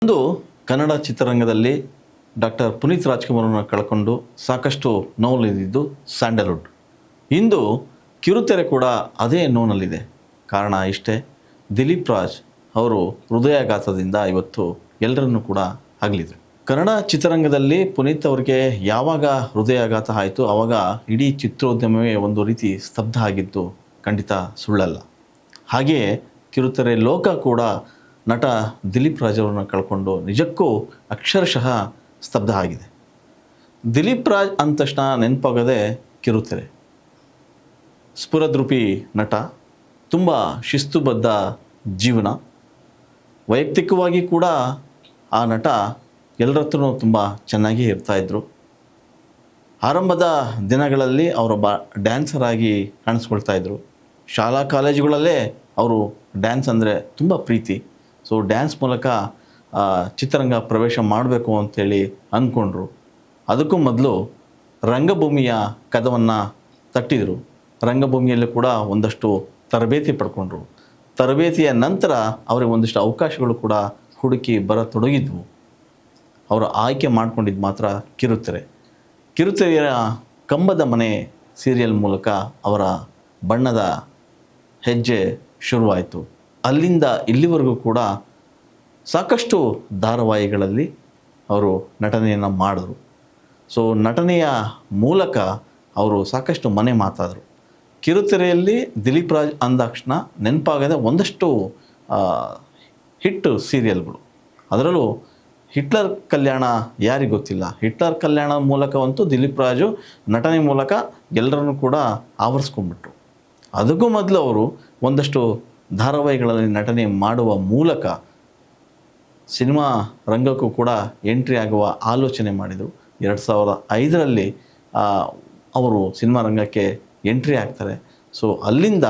ಒಂದು ಕನ್ನಡ ಚಿತ್ರರಂಗದಲ್ಲಿ ಡಾಕ್ಟರ್ ಪುನೀತ್ ರಾಜ್ಕುಮಾರನ್ನು ಕಳ್ಕೊಂಡು ಸಾಕಷ್ಟು ನೋವಲ್ಲಿದ್ದು ಸ್ಯಾಂಡಲ್ವುಡ್. ಇಂದು ಕಿರುತೆರೆ ಕೂಡ ಅದೇ ನೋವಿನಲ್ಲಿದೆ. ಕಾರಣ ಇಷ್ಟೇ, ದಿಲೀಪ್ ರಾಜ್ ಅವರು ಹೃದಯಾಘಾತದಿಂದ ಇವತ್ತು ಎಲ್ಲರನ್ನೂ ಕೂಡ ಅಗಲಿದರು. ಕನ್ನಡ ಚಿತ್ರರಂಗದಲ್ಲಿ ಪುನೀತ್ ಅವರಿಗೆ ಯಾವಾಗ ಹೃದಯಾಘಾತ ಆಯಿತು ಆವಾಗ ಇಡೀ ಚಿತ್ರೋದ್ಯಮವೇ ಒಂದು ರೀತಿ ಸ್ತಬ್ಧ ಆಗಿದ್ದು ಖಂಡಿತ ಸುಳ್ಳಲ್ಲ. ಹಾಗೆಯೇ ಕಿರುತೆರೆ ಲೋಕ ಕೂಡ ನಟ ದಿಲೀಪ್ ರಾಜ್ ಅವರನ್ನು ಕಳ್ಕೊಂಡು ನಿಜಕ್ಕೂ ಅಕ್ಷರಶಃ ಸ್ತಬ್ಧ ಆಗಿದೆ. ದಿಲೀಪ್ ರಾಜ್ ಅಂದ ತಕ್ಷಣ ನೆನಪಾಗದೆ ಕಿರುತೆರೆ. ಸ್ಫುರದ್ರೂಪಿ ನಟ, ತುಂಬ ಶಿಸ್ತುಬದ್ಧ ಜೀವನ. ವೈಯಕ್ತಿಕವಾಗಿ ಕೂಡ ಆ ನಟ ಎಲ್ಲರ ಹತ್ರನೂ ತುಂಬ ಚೆನ್ನಾಗಿ ಇರ್ತಾಯಿದ್ರು. ಆರಂಭದ ದಿನಗಳಲ್ಲಿ ಅವರೊಬ್ಬ ಡ್ಯಾನ್ಸರ್ ಆಗಿ ಕಾಣಿಸ್ಕೊಳ್ತಾಯಿದ್ರು. ಶಾಲಾ ಕಾಲೇಜುಗಳಲ್ಲೇ ಅವರು ಡ್ಯಾನ್ಸ್ ಅಂದರೆ ತುಂಬ ಪ್ರೀತಿ. ಸೊ ಡ್ಯಾನ್ಸ್ ಮೂಲಕ ಚಿತ್ರರಂಗ ಪ್ರವೇಶ ಮಾಡಬೇಕು ಅಂಥೇಳಿ ಅಂದ್ಕೊಂಡ್ರು. ಅದಕ್ಕೂ ಮೊದಲು ರಂಗಭೂಮಿಯ ಕದವನ್ನು ತಟ್ಟಿದರು. ರಂಗಭೂಮಿಯಲ್ಲಿ ಕೂಡ ಒಂದಷ್ಟು ತರಬೇತಿ ಪಡ್ಕೊಂಡ್ರು. ತರಬೇತಿಯ ನಂತರ ಅವರಿಗೆ ಒಂದಿಷ್ಟು ಅವಕಾಶಗಳು ಕೂಡ ಹುಡುಕಿ ಬರತೊಡಗಿದ್ವು. ಅವರು ಆಯ್ಕೆ ಮಾಡ್ಕೊಂಡಿದ್ದು ಮಾತ್ರ ಕಿರುತೆರೆ. ಕಿರುತೆರೆಯ ಕಂಬದ ಮನೆ ಸೀರಿಯಲ್ ಮೂಲಕ ಅವರ ಬಣ್ಣದ ಹೆಜ್ಜೆ ಶುರುವಾಯಿತು. ಅಲ್ಲಿಂದ ಇಲ್ಲಿವರೆಗೂ ಕೂಡ ಸಾಕಷ್ಟು ಧಾರಾವಾಹಿಗಳಲ್ಲಿ ಅವರು ನಟನೆಯನ್ನು ಮಾಡಿದ್ರು. ಸೊ ನಟನೆಯ ಮೂಲಕ ಅವರು ಸಾಕಷ್ಟು ಮನೆ ಮಾತಾದರು. ಕಿರುತೆರೆಯಲ್ಲಿ ದಿಲೀಪ್ ರಾಜ್ ಅಂದಾಕ್ಷಣ ನೆನಪಾಗದೆ ಒಂದಷ್ಟು ಹಿಟ್ ಸೀರಿಯಲ್ಗಳು. ಅದರಲ್ಲೂ ಹಿಟ್ಲರ್ ಕಲ್ಯಾಣ ಯಾರಿಗೆ ಗೊತ್ತಿಲ್ಲ. ಹಿಟ್ಲರ್ ಕಲ್ಯಾಣ ಮೂಲಕವಂತೂ ದಿಲೀಪ್ ರಾಜು ನಟನೆ ಮೂಲಕ ಎಲ್ಲರನ್ನೂ ಕೂಡ ಆವರಿಸ್ಕೊಂಡ್ಬಿಟ್ರು. ಅದಕ್ಕೂ ಮೊದಲು ಅವರು ಒಂದಷ್ಟು ಧಾರಾವಾಹಿಗಳಲ್ಲಿ ನಟನೆ ಮಾಡುವ ಮೂಲಕ ಸಿನಿಮಾ ರಂಗಕ್ಕೂ ಕೂಡ ಎಂಟ್ರಿ ಆಗುವ ಆಲೋಚನೆ ಮಾಡಿದರು. 2005ರಲ್ಲಿ ಅವರು ಸಿನಿಮಾ ರಂಗಕ್ಕೆ ಎಂಟ್ರಿ ಆಗ್ತಾರೆ. ಸೊ ಅಲ್ಲಿಂದ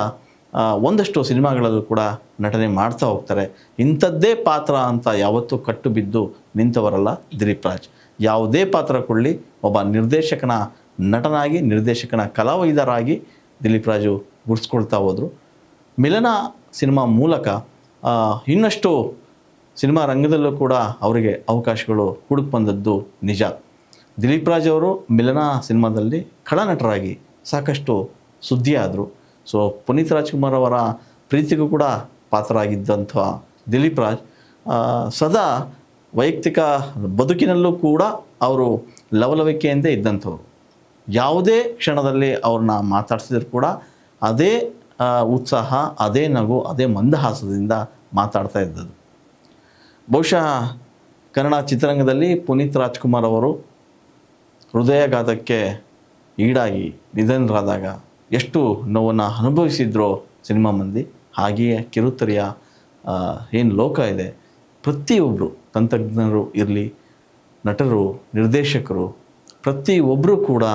ಒಂದಷ್ಟು ಸಿನಿಮಾಗಳಲ್ಲೂ ಕೂಡ ನಟನೆ ಮಾಡ್ತಾ ಹೋಗ್ತಾರೆ. ಇಂಥದ್ದೇ ಪಾತ್ರ ಅಂತ ಯಾವತ್ತೂ ಕಟ್ಟು ಬಿದ್ದು ನಿಂತವರಲ್ಲ ದಿಲೀಪ್ ರಾಜ್. ಯಾವುದೇ ಪಾತ್ರ ಕೊಡಲಿ ಒಬ್ಬ ನಿರ್ದೇಶಕನ ನಟನಾಗಿ, ನಿರ್ದೇಶಕನ ಕಲಾವಿದರಾಗಿ ದಿಲೀಪ್ ರಾಜು ಗುರ್ಸ್ಕೊಳ್ತಾ ಹೋದರು. ಮಿಲನ ಸಿನಿಮಾ ಮೂಲಕ ಇನ್ನಷ್ಟು ಸಿನಿಮಾ ರಂಗದಲ್ಲೂ ಕೂಡ ಅವರಿಗೆ ಅವಕಾಶಗಳು ಹುಡುಕಿ ಬಂದದ್ದು ನಿಜ. ದಿಲೀಪ್ ರಾಜ್ ಅವರು ಮಿಲನ ಸಿನಿಮಾದಲ್ಲಿ ಖಳನಟರಾಗಿ ಸಾಕಷ್ಟು ಸುದ್ದಿಯಾದರು. ಸೊ ಪುನೀತ್ ರಾಜ್ಕುಮಾರ್ ಅವರ ಪ್ರೀತಿಗೂ ಕೂಡ ಪಾತ್ರರಾಗಿದ್ದಂಥ ದಿಲೀಪ್ ರಾಜ್ ಸದಾ ವೈಯಕ್ತಿಕ ಬದುಕಿನಲ್ಲೂ ಕೂಡ ಅವರು ಲವಲವಿಕೆಯಿಂದ ಇದ್ದಂಥವ್ರು. ಯಾವುದೇ ಕ್ಷಣದಲ್ಲಿ ಅವ್ರನ್ನ ಮಾತಾಡ್ಸಿದ್ರು ಕೂಡ ಅದೇ ಉತ್ಸಾಹ, ಅದೇ ನಗು, ಅದೇ ಮಂದಹಾಸದಿಂದ ಮಾತಾಡ್ತಾ ಇದ್ದದ್ದು. ಬಹುಶಃ ಕನ್ನಡ ಚಿತ್ರರಂಗದಲ್ಲಿ ಪುನೀತ್ ರಾಜ್ಕುಮಾರ್ ಅವರು ಹೃದಯಾಘಾತಕ್ಕೆ ಈಡಾಗಿ ನಿಧನರಾದಾಗ ಎಷ್ಟು ನೋವನ್ನು ಅನುಭವಿಸಿದ್ರೋ ಸಿನಿಮಾ ಮಂದಿ, ಹಾಗೆಯೇ ಕಿರುತೆರೆಯ ಏನು ಲೋಕ ಇದೆ, ಪ್ರತಿಯೊಬ್ಬರು ತಂತ್ರಜ್ಞರು ಇರಲಿ, ನಟರು, ನಿರ್ದೇಶಕರು, ಪ್ರತಿಯೊಬ್ಬರೂ ಕೂಡ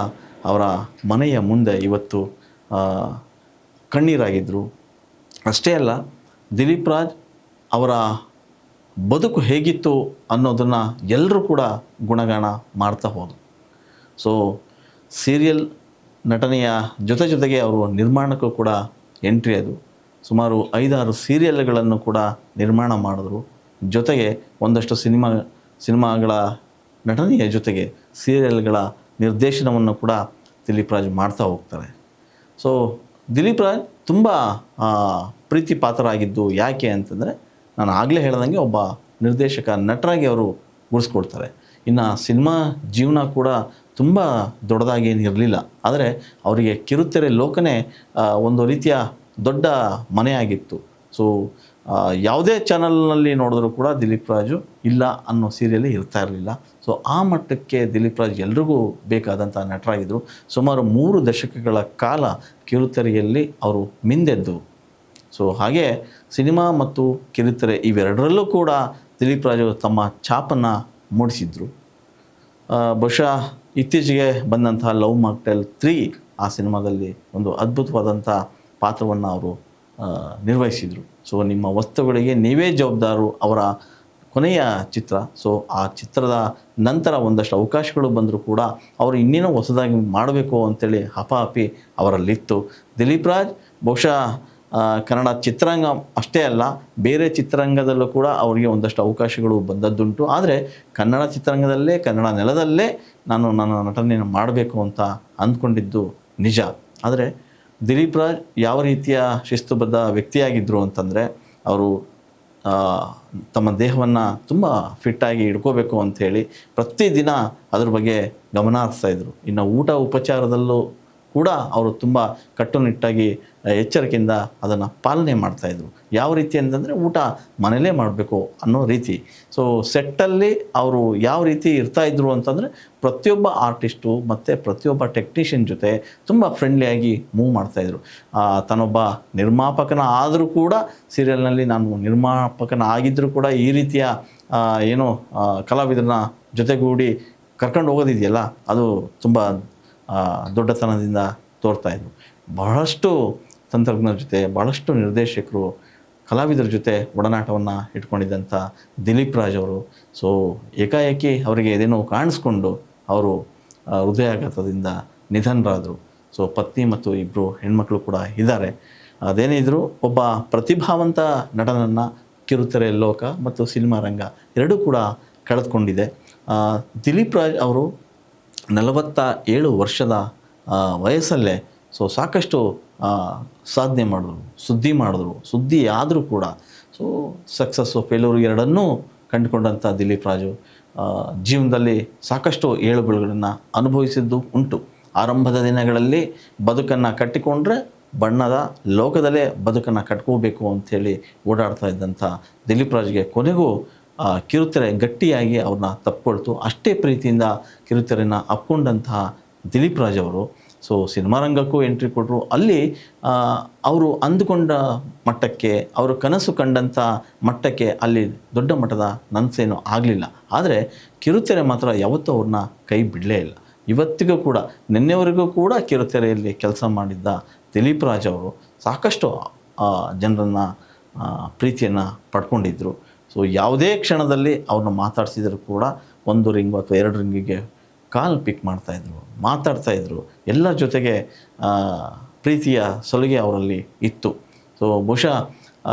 ಅವರ ಮನೆಯ ಮುಂದೆ ಇವತ್ತು ಕಣ್ಣೀರಾಗಿದ್ದರು. ಅಷ್ಟೇ ಅಲ್ಲ, ದಿಲೀಪ್ ರಾಜ್ ಅವರ ಬದುಕು ಹೇಗಿತ್ತು ಅನ್ನೋದನ್ನು ಎಲ್ಲರೂ ಕೂಡ ಗುಣಗಾನ ಮಾಡ್ತಾ ಹೋದರು. ಸೊ ಸೀರಿಯಲ್ ನಟನೆಯ ಜೊತೆಗೆ ಅವರು ನಿರ್ಮಾಣಕ್ಕೂ ಕೂಡ ಎಂಟ್ರಿ ಅದು. ಸುಮಾರು 5-6 ಸೀರಿಯಲ್ಗಳನ್ನು ಕೂಡ ನಿರ್ಮಾಣ ಮಾಡಿದ್ರು. ಜೊತೆಗೆ ಒಂದಷ್ಟು ಸಿನಿಮಾಗಳ ನಟನೆಯ ಜೊತೆಗೆ ಸೀರಿಯಲ್ಗಳ ನಿರ್ದೇಶನವನ್ನು ಕೂಡ ದಿಲೀಪ್ ರಾಜ್ ಮಾಡ್ತಾ ಹೋಗ್ತಾರೆ. ಸೊ ದಿಲೀಪ್ ರಾಜ್ ತುಂಬ ಪ್ರೀತಿ ಪಾತ್ರ ಆಗಿದ್ದು ಯಾಕೆ ಅಂತಂದರೆ, ನಾನು ಆಗಲೇ ಹೇಳ್ದಂಗೆ ಒಬ್ಬ ನಿರ್ದೇಶಕ, ನಟರಾಗಿ ಅವರು ಗುರ್ಸ್ಕೊಡ್ತಾರೆ. ಇನ್ನು ಸಿನಿಮಾ ಜೀವನ ಕೂಡ ತುಂಬ ದೊಡ್ಡದಾಗೇನು ಇರಲಿಲ್ಲ. ಆದರೆ ಅವರಿಗೆ ಕಿರುತೆರೆ ಲೋಕನೇ ಒಂದು ರೀತಿಯ ದೊಡ್ಡ ಮನೆಯಾಗಿತ್ತು. ಸೊ ಯಾವುದೇ ಚಾನಲ್ನಲ್ಲಿ ನೋಡಿದ್ರೂ ಕೂಡ ದಿಲೀಪ್ ರಾಜು ಇಲ್ಲ ಅನ್ನೋ ಸೀರಿಯಲೇ ಇರ್ತಾ ಇರಲಿಲ್ಲ. ಸೊ ಆ ಮಟ್ಟಕ್ಕೆ ದಿಲೀಪ್ ರಾಜ್ ಎಲ್ರಿಗೂ ಬೇಕಾದಂಥ ನಟರಾಗಿದ್ದರು. ಸುಮಾರು 3 ದಶಕಗಳ ಕಾಲ ಕಿರುತೆರೆಯಲ್ಲಿ ಅವರು ಮಿಂದೆದ್ದು. ಸೊ ಹಾಗೆ ಸಿನಿಮಾ ಮತ್ತು ಕಿರುತೆರೆ ಇವೆರಡರಲ್ಲೂ ಕೂಡ ದಿಲೀಪ್ ರಾಜು ತಮ್ಮ ಛಾಪನ್ನು ಮೂಡಿಸಿದ್ರು. ಬಹುಶಃ ಇತ್ತೀಚೆಗೆ ಬಂದಂತಹ ಲವ್ ಮಾಕ್ಟೇಲ್ 3 ಆ ಸಿನಿಮಾದಲ್ಲಿ ಒಂದು ಅದ್ಭುತವಾದಂಥ ಪಾತ್ರವನ್ನು ಅವರು ನಿರ್ವಹಿಸಿದರು. ಸೊ ನಿಮ್ಮ ವಸ್ತುಗಳಿಗೆ ನೀವೇ ಜವಾಬ್ದಾರು ಅವರ ಕೊನೆಯ ಚಿತ್ರ. ಸೊ ಆ ಚಿತ್ರದ ನಂತರ ಒಂದಷ್ಟು ಅವಕಾಶಗಳು ಬಂದರೂ ಕೂಡ ಅವರು ಇನ್ನೇನೋ ಹೊಸದಾಗಿ ಮಾಡಬೇಕು ಅಂಥೇಳಿ ಹಪಾಹಪಿ ಅವರಲ್ಲಿತ್ತು. ದಿಲೀಪ್ ರಾಜ್ ಬಹುಶಃ ಕನ್ನಡ ಚಿತ್ರರಂಗ ಅಷ್ಟೇ ಅಲ್ಲ, ಬೇರೆ ಚಿತ್ರರಂಗದಲ್ಲೂ ಕೂಡ ಅವರಿಗೆ ಒಂದಷ್ಟು ಅವಕಾಶಗಳು ಬಂದದ್ದುಂಟು. ಆದರೆ ಕನ್ನಡ ಚಿತ್ರರಂಗದಲ್ಲೇ, ಕನ್ನಡ ನೆಲದಲ್ಲೇ ನಾನು ನನ್ನ ನಟನೆಯನ್ನು ಮಾಡಬೇಕು ಅಂತ ಅಂದ್ಕೊಂಡಿದ್ದು ನಿಜ. ಆದರೆ ದಿಲೀಪ್ ರಾಜ್ ಯಾವ ರೀತಿಯ ಶಿಸ್ತುಬದ್ಧ ವ್ಯಕ್ತಿಯಾಗಿದ್ದರು ಅಂತಂದರೆ, ಅವರು ತಮ್ಮ ದೇಹವನ್ನು ತುಂಬ ಫಿಟ್ಟಾಗಿ ಇಟ್ಕೋಬೇಕು ಅಂಥೇಳಿ ಪ್ರತಿದಿನ ಅದ್ರ ಬಗ್ಗೆ ಗಮನ ಹರಿಸ್ತಾಯಿದ್ರು. ಇನ್ನು ಊಟ ಉಪಚಾರದಲ್ಲೂ ಕೂಡ ಅವರು ತುಂಬ ಕಟ್ಟುನಿಟ್ಟಾಗಿ ಎಚ್ಚರಿಕೆಯಿಂದ ಅದನ್ನು ಪಾಲನೆ ಮಾಡ್ತಾಯಿದ್ರು. ಯಾವ ರೀತಿ ಅಂತಂದರೆ, ಊಟ ಮನೇಲೇ ಮಾಡಬೇಕು ಅನ್ನೋ ರೀತಿ. ಸೊ ಸೆಟ್ಟಲ್ಲಿ ಅವರು ಯಾವ ರೀತಿ ಇರ್ತಾಯಿದ್ರು ಅಂತಂದರೆ, ಪ್ರತಿಯೊಬ್ಬ ಆರ್ಟಿಸ್ಟು ಮತ್ತು ಪ್ರತಿಯೊಬ್ಬ ಟೆಕ್ನಿಷಿಯನ್ ಜೊತೆ ತುಂಬ ಫ್ರೆಂಡ್ಲಿಯಾಗಿ ಮೂವ್ ಮಾಡ್ತಾಯಿದ್ರು. ತಾನೊಬ್ಬ ನಿರ್ಮಾಪಕನ ಆದರೂ ಕೂಡ, ಸೀರಿಯಲ್ನಲ್ಲಿ ನಾನು ನಿರ್ಮಾಪಕನ ಆಗಿದ್ದರೂ ಕೂಡ ಈ ರೀತಿಯ ಏನೋ ಕಲಾವಿದರನ್ನ ಜೊತೆಗೂಡಿ ಕರ್ಕೊಂಡು ಹೋಗೋದಿದೆಯಲ್ಲ, ಅದು ತುಂಬ ದೊಡ್ಡತನದಿಂದ ತೋರ್ತಾಯಿದ್ರು. ಬಹಳಷ್ಟು ತಂತ್ರಜ್ಞರ ಜೊತೆ, ಬಹಳಷ್ಟು ನಿರ್ದೇಶಕರು, ಕಲಾವಿದರ ಜೊತೆ ಒಡನಾಟವನ್ನು ಇಟ್ಕೊಂಡಿದ್ದಂಥ ದಿಲೀಪ್ ರಾಜ್ ಅವರು ಸೊ ಏಕಾಏಕಿ ಅವರಿಗೆ ಇದೇನೋ ಕಾಣಿಸ್ಕೊಂಡು ಅವರು ಹೃದಯಾಘಾತದಿಂದ ನಿಧನರಾದರು. ಸೊ ಪತ್ನಿ ಮತ್ತು ಇಬ್ಬರು ಹೆಣ್ಮಕ್ಳು ಕೂಡ ಇದ್ದಾರೆ. ಅದೇನೇ ಇದ್ದರೂ ಒಬ್ಬ ಪ್ರತಿಭಾವಂತ ನಟನನ್ನು ಕಿರುತೆರೆ ಲೋಕ ಮತ್ತು ಸಿನಿಮಾ ರಂಗ ಎರಡೂ ಕೂಡ ಕಳೆದುಕೊಂಡಿದೆ. ದಿಲೀಪ್ ರಾಜ್ ಅವರು 47 ವರ್ಷದ ವಯಸ್ಸಲ್ಲೇ ಸೊ ಸಾಕಷ್ಟು ಸಾಧನೆ ಮಾಡಿದ್ರು. ಸುದ್ದಿ ಆದರೂ ಕೂಡ ಸೊ ಸಕ್ಸಸ್ಸು, ಫೇಲ್ಯೂರು ಎರಡನ್ನೂ ಕಂಡುಕೊಂಡಂಥ ದಿಲೀಪ್ ರಾಜು ಜೀವನದಲ್ಲಿ ಸಾಕಷ್ಟು ಏಳುಬೀಳುಗಳನ್ನು ಅನುಭವಿಸಿದ್ದು ಉಂಟು. ಆರಂಭದ ದಿನಗಳಲ್ಲಿ ಬದುಕನ್ನು ಕಟ್ಟಿಕೊಂಡ್ರೆ ಬಣ್ಣದ ಲೋಕದಲ್ಲೇ ಬದುಕನ್ನು ಕಟ್ಕೋಬೇಕು ಅಂಥೇಳಿ ಓಡಾಡ್ತಾ ಇದ್ದಂಥ ದಿಲೀಪ್ ರಾಜ್ಗೆ ಕೊನೆಗೂ ಕಿರುತೆರೆ ಗಟ್ಟಿಯಾಗಿ ಅವ್ರನ್ನ ತಪ್ಪಿಕೊಳ್ತು. ಅಷ್ಟೇ ಪ್ರೀತಿಯಿಂದ ಕಿರುತೆರೆನ ಅಪ್ಕೊಂಡಂತಹ ದಿಲೀಪ್ ರಾಜ್ ಅವರು ಸೊ ಸಿನಿಮಾ ರಂಗಕ್ಕೂ ಎಂಟ್ರಿ ಕೊಟ್ಟರು. ಅಲ್ಲಿ ಅವರು ಅಂದುಕೊಂಡ ಮಟ್ಟಕ್ಕೆ, ಅವರು ಕನಸು ಕಂಡಂಥ ಮಟ್ಟಕ್ಕೆ ಅಲ್ಲಿ ದೊಡ್ಡ ಮಟ್ಟದ ನನಸೇನೂ ಆಗಲಿಲ್ಲ. ಆದರೆ ಕಿರುತೆರೆ ಮಾತ್ರ ಯಾವತ್ತೂ ಅವ್ರನ್ನ ಕೈ ಬಿಡಲೇ ಇಲ್ಲ. ಇವತ್ತಿಗೂ ಕೂಡ, ನಿನ್ನೆವರೆಗೂ ಕೂಡ ಕಿರುತೆರೆಯಲ್ಲಿ ಕೆಲಸ ಮಾಡಿದ್ದ ದಿಲೀಪ್ ರಾಜ್ ಅವರು ಸಾಕಷ್ಟು ಜನರನ್ನು ಪ್ರೀತಿಯನ್ನು ಪಡ್ಕೊಂಡಿದ್ದರು. ಸೊ ಯಾವುದೇ ಕ್ಷಣದಲ್ಲಿ ಅವ್ರನ್ನ ಮಾತಾಡಿಸಿದ್ರು ಕೂಡ 1 ರಿಂಗು ಅಥವಾ 2 ರಿಂಗಿಗೆ ಕಾಲ್ ಪಿಕ್ ಮಾಡ್ತಾಯಿದ್ರು, ಮಾತಾಡ್ತಾಯಿದ್ರು. ಎಲ್ಲರ ಜೊತೆಗೆ ಪ್ರೀತಿಯ ಸಲುಗೆ ಅವರಲ್ಲಿ ಇತ್ತು. ಸೊ ಬಹುಶಃ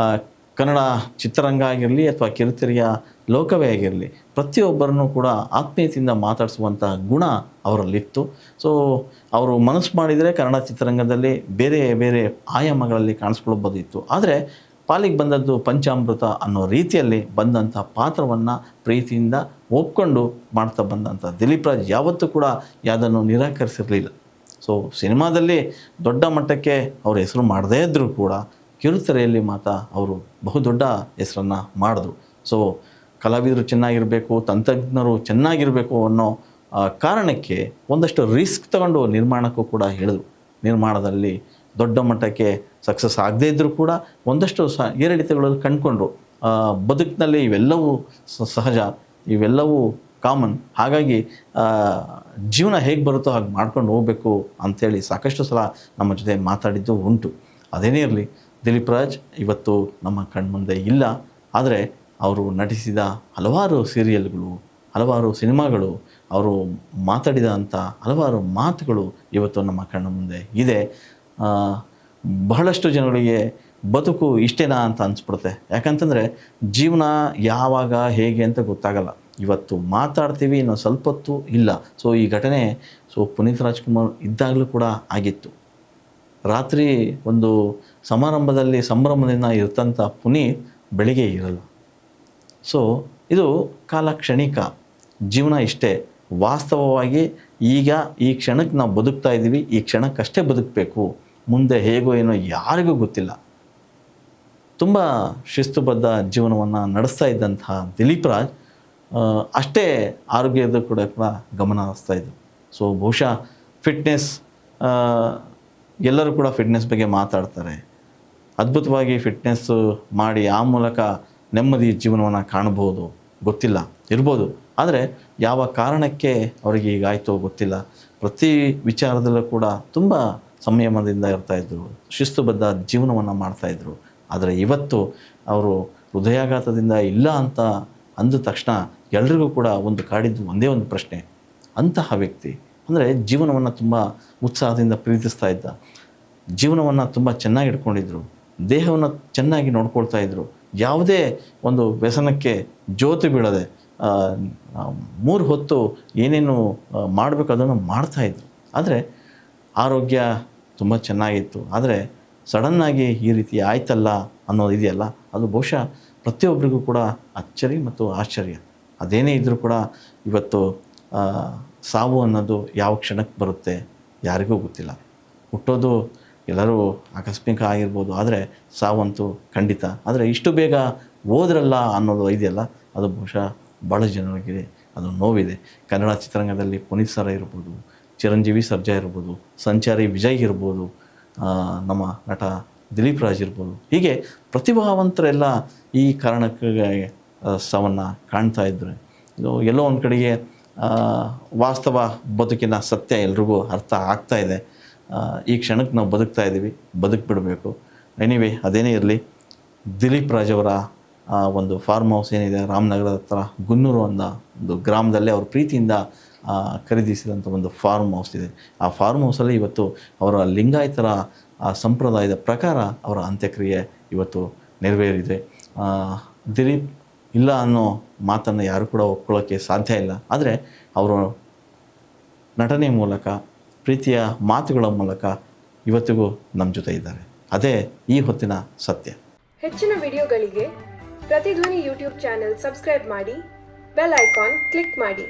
ಕನ್ನಡ ಚಿತ್ರರಂಗ ಆಗಿರಲಿ ಅಥವಾ ಕಿರುತೆರೆಯ ಲೋಕವೇ ಆಗಿರಲಿ, ಪ್ರತಿಯೊಬ್ಬರನ್ನು ಕೂಡ ಆತ್ಮೀಯತೆಯಿಂದ ಮಾತಾಡಿಸುವಂಥ ಗುಣ ಅವರಲ್ಲಿತ್ತು. ಸೊ ಅವರು ಮನಸ್ಸು ಮಾಡಿದರೆ ಕನ್ನಡ ಚಿತ್ರರಂಗದಲ್ಲಿ ಬೇರೆ ಬೇರೆ ಆಯಾಮಗಳಲ್ಲಿ ಕಾಣಿಸ್ಕೊಳ್ಬೋದಿತ್ತು. ಆದರೆ ಪಾಲಿಗೆ ಬಂದದ್ದು ಪಂಚಾಮೃತ ಅನ್ನೋ ರೀತಿಯಲ್ಲಿ ಬಂದಂಥ ಪಾತ್ರವನ್ನು ಪ್ರೀತಿಯಿಂದ ಒಪ್ಕೊಂಡು ಮಾಡ್ತಾ ಬಂದಂಥ ದಿಲೀಪ್ ರಾಜ್ ಯಾವತ್ತೂ ಕೂಡ ಯಾವುದನ್ನು ನಿರಾಕರಿಸಿರಲಿಲ್ಲ. ಸೊ ಸಿನಿಮಾದಲ್ಲಿ ದೊಡ್ಡ ಮಟ್ಟಕ್ಕೆ ಅವ್ರ ಹೆಸರು ಮಾಡದೇ ಇದ್ದರೂ ಕೂಡ ಕಿರುತೆರೆಯಲ್ಲಿ ಮಾತ್ರ ಅವರು ಬಹುದೊಡ್ಡ ಹೆಸರನ್ನು ಮಾಡಿದ್ರು. ಸೊ ಕಲಾವಿದರು ಚೆನ್ನಾಗಿರಬೇಕು, ತಂತ್ರಜ್ಞರು ಚೆನ್ನಾಗಿರಬೇಕು ಅನ್ನೋ ಕಾರಣಕ್ಕೆ ಒಂದಷ್ಟು ರಿಸ್ಕ್ ತಗೊಂಡು ನಿರ್ಮಾಣಕ್ಕೂ ಕೂಡ ಹೇಳಿದ್ರು. ನಿರ್ಮಾಣದಲ್ಲಿ ದೊಡ್ಡ ಮಟ್ಟಕ್ಕೆ ಸಕ್ಸಸ್ ಆಗದೇ ಇದ್ದರೂ ಕೂಡ ಒಂದಷ್ಟು ಏರಿಳಿತಗಳನ್ನು ಕಂಡುಕೊಂಡ್ರು. ಬದುಕಿನಲ್ಲಿ ಇವೆಲ್ಲವೂ ಸಹಜ, ಇವೆಲ್ಲವೂ ಕಾಮನ್. ಹಾಗಾಗಿ ಜೀವನ ಹೇಗೆ ಬರುತ್ತೋ ಹಾಗೆ ಮಾಡ್ಕೊಂಡು ಹೋಗಬೇಕು ಅಂಥೇಳಿ ಸಾಕಷ್ಟು ಸಲ ನಮ್ಮ ಜೊತೆ ಮಾತಾಡಿದ್ದು ಉಂಟು. ಅದೇನೇ ಇರಲಿ, ದಿಲೀಪ್ ರಾಜ್ ಇವತ್ತು ನಮ್ಮ ಕಣ್ಮುಂದೆ ಇಲ್ಲ. ಆದರೆ ಅವರು ನಟಿಸಿದ ಹಲವಾರು ಸೀರಿಯಲ್ಗಳು, ಹಲವಾರು ಸಿನಿಮಾಗಳು, ಅವರು ಮಾತಾಡಿದಂಥ ಹಲವಾರು ಮಾತುಗಳು ಇವತ್ತು ನಮ್ಮ ಕಣ್ಣ ಮುಂದೆ ಇದೆ. ಬಹಳಷ್ಟು ಜನಗಳಿಗೆ ಬದುಕು ಇಷ್ಟೇನಾ ಅಂತ ಅನಿಸ್ಬಿಡುತ್ತೆ. ಯಾಕಂತಂದರೆ ಜೀವನ ಯಾವಾಗ ಹೇಗೆ ಅಂತ ಗೊತ್ತಾಗಲ್ಲ. ಇವತ್ತು ಮಾತಾಡ್ತೀವಿ, ಇನ್ನೂ ಸ್ವಲ್ಪ ಹೊತ್ತು ಇಲ್ಲ. ಸೊ ಈ ಘಟನೆ ಪುನೀತ್ ರಾಜ್ಕುಮಾರ್ ಇದ್ದಾಗಲೂ ಕೂಡ ಆಗಿತ್ತು. ರಾತ್ರಿ ಒಂದು ಸಮಾರಂಭದಲ್ಲಿ ಸಂಭ್ರಮದಿಂದ ಇರ್ತಂಥ ಪುನೀತ್ ಬೆಳಿಗ್ಗೆ ಇರಲ್ಲ. ಸೊ ಇದು ಕಾಲ ಕ್ಷಣಿಕ, ಜೀವನ ಇಷ್ಟೇ. ವಾಸ್ತವವಾಗಿ ಈಗ ಈ ಕ್ಷಣಕ್ಕೆ ನಾವು ಬದುಕ್ತಾ ಇದ್ದೀವಿ, ಈ ಕ್ಷಣಕ್ಕಷ್ಟೇ ಬದುಕಬೇಕು. ಮುಂದೆ ಹೇಗೋ ಏನೋ ಯಾರಿಗೂ ಗೊತ್ತಿಲ್ಲ. ತುಂಬ ಶಿಸ್ತುಬದ್ಧ ಜೀವನವನ್ನು ನಡೆಸ್ತಾ ಇದ್ದಂತಹ ದಿಲೀಪ್ ರಾಜ್ ಅಷ್ಟೇ ಆರೋಗ್ಯದ ಕೂಡ ಗಮನ ಹರಿಸ್ತಾಯಿದ್ರು. ಸೊ ಬಹುಶಃ ಫಿಟ್ನೆಸ್, ಎಲ್ಲರೂ ಕೂಡ ಫಿಟ್ನೆಸ್ ಬಗ್ಗೆ ಮಾತಾಡ್ತಾರೆ. ಅದ್ಭುತವಾಗಿ ಫಿಟ್ನೆಸ್ಸು ಮಾಡಿ ಆ ಮೂಲಕ ನೆಮ್ಮದಿ ಜೀವನವನ್ನು ಕಾಣಬಹುದು, ಗೊತ್ತಿಲ್ಲ, ಇರ್ಬೋದು. ಆದರೆ ಯಾವ ಕಾರಣಕ್ಕೆ ಅವರಿಗೆ ಹೀಗಾಯಿತೋ ಗೊತ್ತಿಲ್ಲ. ಪ್ರತಿ ವಿಚಾರದಲ್ಲೂ ಕೂಡ ತುಂಬ ಸಂಯಮದಿಂದ ಇರ್ತಾಯಿದ್ರು, ಶಿಸ್ತುಬದ್ಧ ಜೀವನವನ್ನು ಮಾಡ್ತಾಯಿದ್ರು. ಆದರೆ ಇವತ್ತು ಅವರು ಹೃದಯಾಘಾತದಿಂದ ಇಲ್ಲ ಅಂತ ಅಂದ ತಕ್ಷಣ ಎಲ್ರಿಗೂ ಕೂಡ ಒಂದು ಕಾಡಿದ್ದು ಒಂದೇ ಒಂದು ಪ್ರಶ್ನೆ, ಅಂತಹ ವ್ಯಕ್ತಿ ಅಂದರೆ ಜೀವನವನ್ನು ತುಂಬ ಉತ್ಸಾಹದಿಂದ ಪ್ರೀತಿಸ್ತಾ ಇದ್ದ, ಜೀವನವನ್ನು ತುಂಬ ಚೆನ್ನಾಗಿ ಇಟ್ಕೊಂಡಿದ್ರು, ದೇಹವನ್ನು ಚೆನ್ನಾಗಿ ನೋಡ್ಕೊಳ್ತಾ ಇದ್ದರು. ಯಾವುದೇ ಒಂದು ವ್ಯಸನಕ್ಕೆ ಜೋತು ಬೀಳದೆ 3 ಹೊತ್ತು ಏನೇನು ಮಾಡಬೇಕು ಅದನ್ನು ಮಾಡ್ತಾಯಿದ್ರು. ಆದರೆ ಆರೋಗ್ಯ ತುಂಬ ಚೆನ್ನಾಗಿತ್ತು. ಆದರೆ ಸಡನ್ನಾಗಿ ಈ ರೀತಿ ಆಯ್ತಲ್ಲ ಅನ್ನೋದು ಇದೆಯಲ್ಲ, ಅದು ಬಹುಶಃ ಪ್ರತಿಯೊಬ್ಬರಿಗೂ ಕೂಡ ಅಚ್ಚರಿ ಮತ್ತು ಆಶ್ಚರ್ಯ. ಅದೇನೇ ಇದ್ದರೂ ಕೂಡ ಇವತ್ತು ಸಾವು ಅನ್ನೋದು ಯಾವ ಕ್ಷಣಕ್ಕೆ ಬರುತ್ತೆ ಯಾರಿಗೂ ಗೊತ್ತಿಲ್ಲ. ಹುಟ್ಟೋದು ಎಲ್ಲರೂ ಆಕಸ್ಮಿಕ ಆಗಿರ್ಬೋದು, ಆದರೆ ಸಾವಂತೂ ಖಂಡಿತ. ಆದರೆ ಇಷ್ಟು ಬೇಗ ಹೋದ್ರಲ್ಲ ಅನ್ನೋದು ಇದೆಯಲ್ಲ, ಅದು ಬಹುಶಃ ಭಾಳ ಜನರಿಗೆ ಅದು ನೋವಿದೆ. ಕನ್ನಡ ಚಿತ್ರರಂಗದಲ್ಲಿ ಪುನೀತ್ ಸರ್ ಇರ್ಬೋದು, ಚಿರಂಜೀವಿ ಸರ್ಜಾ ಇರ್ಬೋದು, ಸಂಚಾರಿ ವಿಜಯ್ ಇರ್ಬೋದು, ನಮ್ಮ ನಟ ದಿಲೀಪ್ ರಾಜ್ ಇರ್ಬೋದು, ಹೀಗೆ ಪ್ರತಿಭಾವಂತರೆಲ್ಲ ಈ ಕಾರಣಕ್ಕೆ ಸಾವನ್ನು ಕಾಣ್ತಾ ಇದ್ದರು. ಇದು ಎಲ್ಲೋ ಒಂದು ಕಡೆಗೆ ವಾಸ್ತವ ಬದುಕಿನ ಸತ್ಯ ಎಲ್ರಿಗೂ ಅರ್ಥ ಆಗ್ತಾ ಇದೆ. ಈ ಕ್ಷಣಕ್ಕೆ ನಾವು ಬದುಕ್ತಾ ಇದ್ದೀವಿ, ಬದುಕಿಬಿಡಬೇಕು. ಎನಿವೇ ಅದೇನೇ ಇರಲಿ, ದಿಲೀಪ್ ರಾಜ್ ಅವರ ಒಂದು ಫಾರ್ಮ್ ಹೌಸ್ ಏನಿದೆ ರಾಮನಗರದ ಹತ್ರ ಗುನ್ನೂರು ಅನ್ನೋ ಒಂದು ಗ್ರಾಮದಲ್ಲೇ ಅವ್ರ ಪ್ರೀತಿಯಿಂದ ಖರೀದಿಸಿದಂಥ ಒಂದು ಫಾರ್ಮ್ ಹೌಸ್ ಇದೆ. ಆ ಫಾರ್ಮ್ ಹೌಸಲ್ಲಿ ಇವತ್ತು ಅವರ ಲಿಂಗಾಯತರ ಸಂಪ್ರದಾಯದ ಪ್ರಕಾರ ಅವರ ಅಂತ್ಯಕ್ರಿಯೆ ಇವತ್ತು ನೆರವೇರಿದೆ. ದಿಲೀಪ್ ಇಲ್ಲ ಅನ್ನೋ ಮಾತನ್ನು ಯಾರು ಕೂಡ ಒಪ್ಕೊಳ್ಳೋಕ್ಕೆ ಸಾಧ್ಯ ಇಲ್ಲ. ಆದರೆ ಅವರು ನಟನೆ ಮೂಲಕ, ಪ್ರೀತಿಯ ಮಾತುಗಳ ಮೂಲಕ ಇವತ್ತಿಗೂ ನಮ್ಮ ಜೊತೆ ಇದ್ದಾರೆ. ಅದೇ ಈ ಹೊತ್ತಿನ ಸತ್ಯ. ಹೆಚ್ಚಿನ ವಿಡಿಯೋಗಳಿಗೆ ಪ್ರತಿಧ್ವನಿ ಯೂಟ್ಯೂಬ್ ಚಾನೆಲ್ ಸಬ್ಸ್ಕ್ರೈಬ್ ಮಾಡಿ, ಬೆಲ್ ಐಕಾನ್ ಕ್ಲಿಕ್ ಮಾಡಿ.